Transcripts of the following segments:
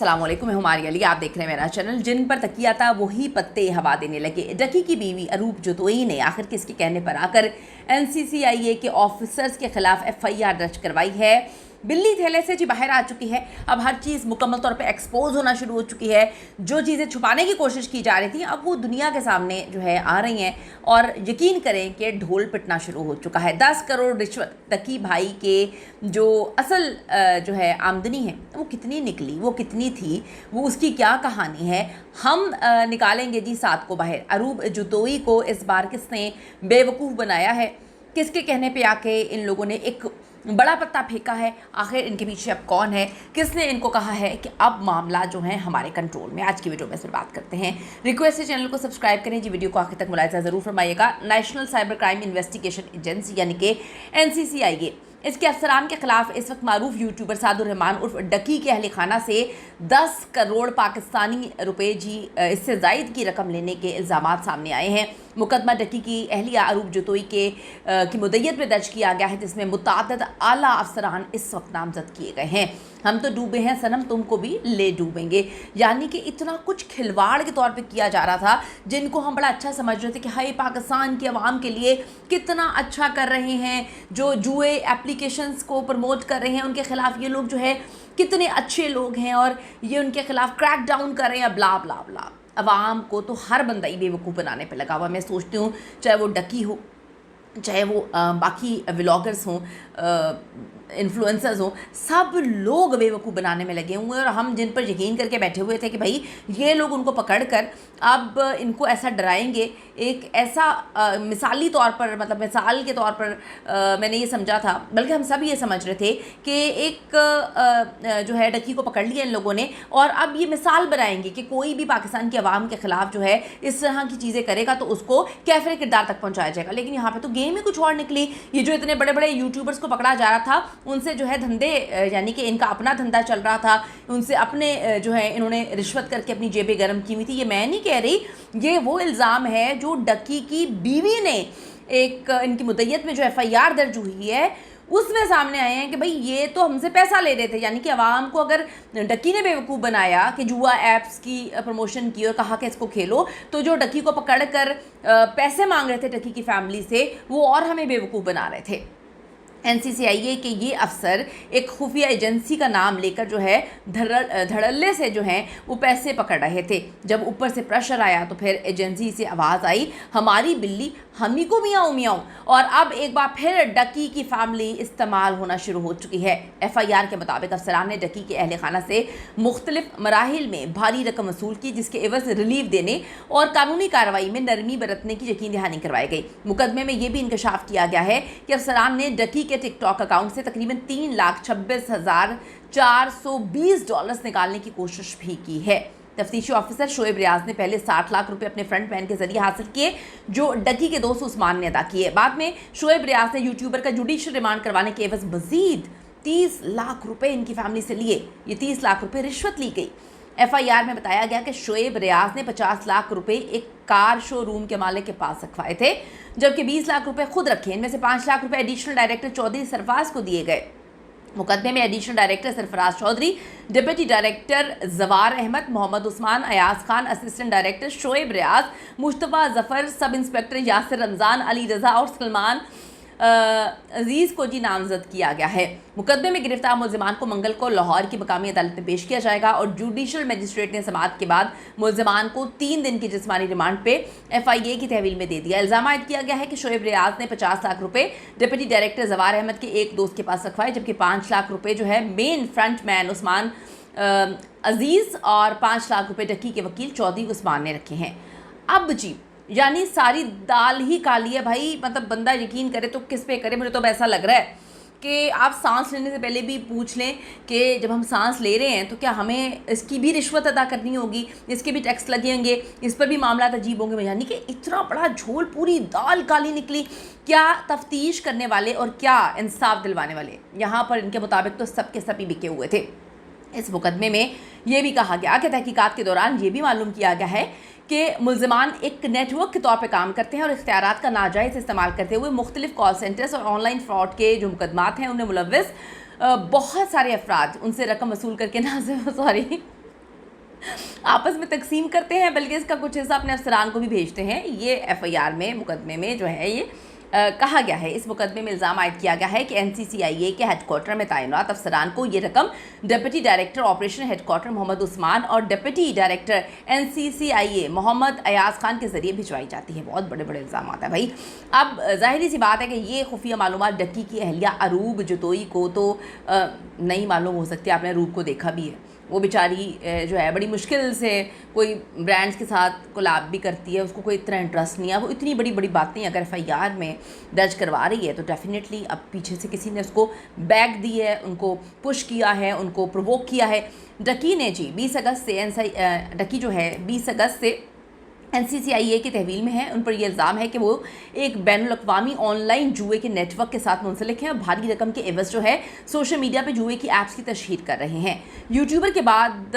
अस्सलामुअलैकुम, मैं हुमारी अली। आप देख रहे हैं मेरा चैनल। जिन पर तकिया था वही पत्ते हवा देने लगे। डकी की बीवी अरूप जतोई ने आखिर किसके कहने पर आकर NCCIA के ऑफिसर्स के खिलाफ FIR दर्ज करवाई है। बिल्ली थैले से जी बाहर आ चुकी है। अब हर चीज़ मुकम्मल तौर पे एक्सपोज होना शुरू हो चुकी है। जो चीज़ें छुपाने की कोशिश की जा रही थी अब वो दुनिया के सामने जो है आ रही हैं और यकीन करें कि ढोल पिटना शुरू हो चुका है। 10 करोड़ रिश्वत तकी भाई के जो असल जो है आमदनी है वो कितनी निकली, वो कितनी थी, वो उसकी क्या कहानी है, हम निकालेंगे जी साथ को बाहर। अरूप जतोई को इस बार किसने बेवकूफ़ बनाया है? किसके कहने पे आके इन लोगों ने एक बड़ा पत्ता फेंका है? आखिर इनके पीछे अब कौन है? किसने इनको कहा है कि अब मामला जो है हमारे कंट्रोल में? आज की वीडियो में इस पर बात करते हैं। रिक्वेस्ट है चैनल को सब्सक्राइब करें जी, वीडियो को आखिर तक मुलाहिजा ज़रूर फरमाइएगा। National cyber crime investigation agency यानी कि NCCIA इसके अफसरान के खिलाफ इस वक्त मारूफ यूट्यूबर सादुर रहमान उर्फ डकी के अहल खाना से 10 करोड़ पाकिस्तानी रुपए जी इससे ज़ायद की रकम लेने के इल्ज़ाम सामने आए हैं। मुकदमा डकी की अहलिया अरूप जतोई की मुद्दत में दर्ज किया गया है, जिसमें मुताद्दद आला अफसरान इस वक्त नामजद किए गए हैं। हम तो डूबे हैं सनम, तुमको भी ले डूबेंगे। यानी कि इतना कुछ खिलवाड़ के तौर पे किया जा रहा था, जिनको हम बड़ा अच्छा समझ रहे थे कि हाय पाकिस्तान की आवाम के लिए कितना अच्छा कर रहे हैं, जो जुए एप्लीकेशंस को प्रमोट कर रहे हैं उनके खिलाफ ये लोग जो है कितने अच्छे लोग हैं और ये उनके खिलाफ क्रैक डाउन कर रहे हैं, ब्ला ब्ला ब्ला। अवाम को तो हर बंदा ही बेवकूफ़ बनाने पे लगा हुआ। मैं सोचती हूँ चाहे वो डकी हो, चाहे वो बाकी व्लॉगर्स हों, इन्फ्लुएंसर्स हों, सब लोग बेवकूफ़ बनाने में लगे हुए हैं। और हम जिन पर यकीन करके बैठे हुए थे कि भाई ये लोग उनको पकड़ कर अब इनको ऐसा डराएंगे, एक ऐसा मिसाली तौर पर, मतलब मिसाल के तौर पर मैंने ये समझा था, बल्कि हम सब ये समझ रहे थे कि एक जो है डकी को पकड़ लिया इन लोगों ने और अब ये मिसाल बनाएंगे कि कोई भी पाकिस्तान की आवाम के ख़िलाफ़ जो है इस तरह की चीज़ें करेगा तो उसको कैफिर किरदार तक पहुँचाया जाएगा। लेकिन यहाँ पर तो गेम ही कुछ और निकली। ये जो इतने बड़े बड़े यूट्यूबर्स को पकड़ा जा रहा था उनसे जो है धंधे, यानी कि इनका अपना धंधा चल रहा था, उनसे अपने जो है इन्होंने रिश्वत करके अपनी जेबें गर्म की हुई थी। ये मैं नहीं कह रही, ये वो इल्ज़ाम है जो डकी की बीवी ने एक इनकी मुद्दत में जो FIR दर्ज हुई है उसमें सामने आए हैं कि भाई ये तो हमसे पैसा ले रहे थे। यानी कि आवाम को अगर डकी ने बेवकूफ़ बनाया कि जुआ ऐप्स की प्रमोशन की और कहा कि इसको खेलो, तो जो डकी को पकड़ कर पैसे मांग रहे थे डकी की फैमिली से, वो और हमें बेवकूफ़ बना रहे थे। NCCIA के ये अफसर एक खुफिया एजेंसी का नाम लेकर जो है धड़ल्ले से जो हैं वो पैसे पकड़ रहे थे। जब ऊपर से प्रेशर आया तो फिर एजेंसी से आवाज़ आई, हमारी बिल्ली हम ही को मियाऊं मियाऊं। और अब एक बार फिर डकी की फैमिली इस्तेमाल होना शुरू हो चुकी है। FIR के मुताबिक अफसरान ने डकी के अहल खाना से मुख्तलिफ मराहिल में भारी रकम वसूल की, जिसके एवज रिलीफ देने और कानूनी कार्रवाई में नरमी बरतने की यकीन दहानी करवाई गई। मुकदमे में यह भी इंकशाफ किया गया है कि अफसरान ने डकी के टिकटॉक अकाउंट से तकरीबन $3,26,420 निकालने की कोशिश भी की है। तफ्तीशी ऑफिसर शोएब रियाज ने पहले 60 लाख रुपए अपने फ्रंट मैन के जरिए हासिल किए, जो डकी के दोस्त उस्मान ने अदा किए। बाद में शोएब रियाज ने यूट्यूबर का जुडिशियल रिमांड करवाने के एवज मजीद 30 लाख रुपए इनकी फैमिली से लिए। ये 30 लाख रुपए रिश्वत ली गई। FIR में बताया गया कि शोएब रियाज ने 50 लाख रुपए एक कार शोरूम के मालिक के पास रखवाए थे, जबकि 20 लाख रुपए खुद रखे। इनमें से 5 लाख रुपए एडिशनल डायरेक्टर चौधरी सरफराज को दिए गए। मुकदमे में additional director Sarfaraz Chaudhry, deputy director Jawar Ahmad, Mohammad Usman, Ayaz Khan, assistant director Shoaib Riaz, Mushtaba Zafar, sub inspector Yasir Ramzan, Ali Raza और सलमान अजीज़ को जी नामजद किया गया है। मुकदमे में गिरफ्तार मुलजिमान को मंगल को लाहौर की मकामी अदालत में पेश किया जाएगा और जुडिशल मजिस्ट्रेट ने समाअत के बाद मुलजिमान को 3 दिन की जिस्मानी रिमांड पे FIA की तहवील में दे दिया। इल्ज़ाम आयद किया गया है कि शोएब रियाज ने 50 लाख रुपए डिप्टी डायरेक्टर जवार अहमद के एक दोस्त के पास रखवाए, जबकि 5 लाख रुपए जो है मेन फ्रंट मैन उस्मान अजीज़ और 5 लाख रुपए डकी के वकील चौधरी उस्मान ने रखे हैं। अब जी यानी सारी दाल ही काली है भाई। मतलब बंदा यकीन करे तो किस पे करे? मुझे तो ऐसा लग रहा है कि आप सांस लेने से पहले भी पूछ लें कि जब हम सांस ले रहे हैं तो क्या हमें इसकी भी रिश्वत अदा करनी होगी, इसके भी टैक्स लगेंगे, इस पर भी मामला अजीब होंगे। यानी कि इतना बड़ा झोल, पूरी दाल काली निकली। क्या तफ्तीश करने वाले और क्या इंसाफ दिलवाने वाले, यहाँ पर इनके मुताबिक तो सब के सभी बिके हुए थे। इस मुकदमे में ये भी कहा गया कि तहकीकात के दौरान ये भी मालूम किया गया है कि मुलजिमान एक नेटवर्क के तौर पर काम करते हैं और इख्तियारात का नाजायज़ इस्तेमाल करते हुए मुख्तलिफ कॉल सेंटर्स और ऑनलाइन फ्रॉड के जो मुकदमात हैं उन्हें मुलव्विस बहुत सारे अफराद उनसे रकम वसूल करके आपस में तकसीम करते हैं, बल्कि इसका कुछ हिस्सा अपने अफसरान को भी भेजते हैं। ये एफआईआर में, मुकदमे में जो है ये कहा गया है। इस मुकदमे में इल्ज़ाम आयद किया गया है कि एनसीसीआईए के हेडक्वार्टर में तैनात अफसरान को ये रकम deputy director operation headquarter Mohammad Usman और deputy director NCCIA Mohammad Ayaz Khan के ज़रिए भिजवाई जाती है। बहुत बड़े बड़े इल्ज़ाम आता है भाई। अब जाहिर सी बात है कि ये खुफिया मालूमात डक्की की अहलिया अरूब जतोई को तो नहीं मालूम हो सकती। आपने अरूब को देखा भी है, वो बेचारी जो है बड़ी मुश्किल से कोई ब्रांड्स के साथ कोलैब भी करती है, उसको कोई इतना इंटरेस्ट नहीं है। वो इतनी बड़ी बड़ी बातें अगर एफआईआर में दर्ज करवा रही है तो डेफिनेटली अब पीछे से किसी ने उसको बैक दी है, उनको पुश किया है, उनको प्रोवोक किया है। डकी ने जी 20 अगस्त से डकी जो है 20 अगस्त से एनसीसीआईए की तहवील में है। उन पर यह इल्ज़ाम है कि वो एक बैनुल-अक़वामी ऑनलाइन जुए के नेटवर्क के साथ मुंसलिक हैं और भारी रकम के एवज़ जो है सोशल मीडिया पे जुए की ऐप्स की तशहीर कर रहे हैं। यूट्यूबर के बाद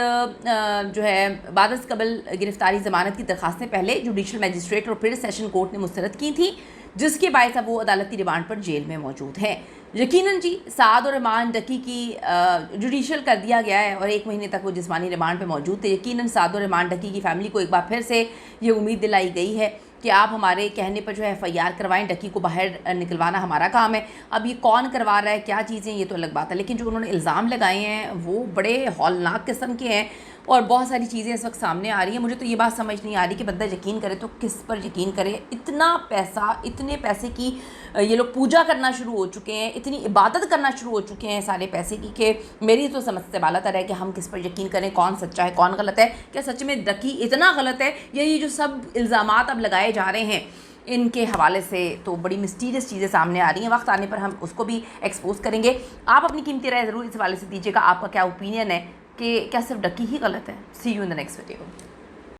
जो है बाद कबल गिरफ्तारी ज़मानत की दरखास्तें पहले जुडिशल मजिस्ट्रेट और फिर सेशन कोर्ट ने मुस्तरद की थी, जिसके बायस अब वो अदालती रिमांड पर जेल में मौजूद हैं। यकीनन जी साद और रहमान डकी की जुडिशल कर दिया गया है और 1 महीने तक वो जिस्मानी रिमांड पे मौजूद थे। यकीनन साद और रहमान डकी की फैमिली को एक बार फिर से ये उम्मीद दिलाई गई है कि आप हमारे कहने पर जो है एफआईआर करवाएं, डकी को बाहर निकलवाना हमारा काम है। अब ये कौन करवा रहा है, क्या चीज़ें, ये तो अलग बात है, लेकिन जो उन्होंने इल्ज़ाम लगाए हैं वो बड़े हौलनाक किस्म के हैं और बहुत सारी चीज़ें इस वक्त सामने आ रही हैं। मुझे तो ये बात समझ नहीं आ रही कि बंदा यकीन करे तो किस पर यकीन करे। इतना पैसा, इतने पैसे की ये लोग पूजा करना शुरू हो चुके हैं, इतनी इबादत करना शुरू हो चुके हैं सारे पैसे की कि मेरी तो समझ से बालातर है कि हम किस पर यकीन करें, कौन सच्चा है कौन गलत है। क्या सच में डकी इतना गलत है या ये जो सब इल्ज़ामात अब लगाए जा रहे हैं इनके हवाले से तो बड़ी मिस्टीरियस चीज़ें सामने आ रही हैं। वक्त आने पर हम उसको भी एक्सपोज करेंगे। आप अपनी कीमती राय ज़रूर इस हवाले से दीजिएगा। आपका क्या ओपिनियन है कि क्या सिर्फ डकी ही गलत है? See you in the next video.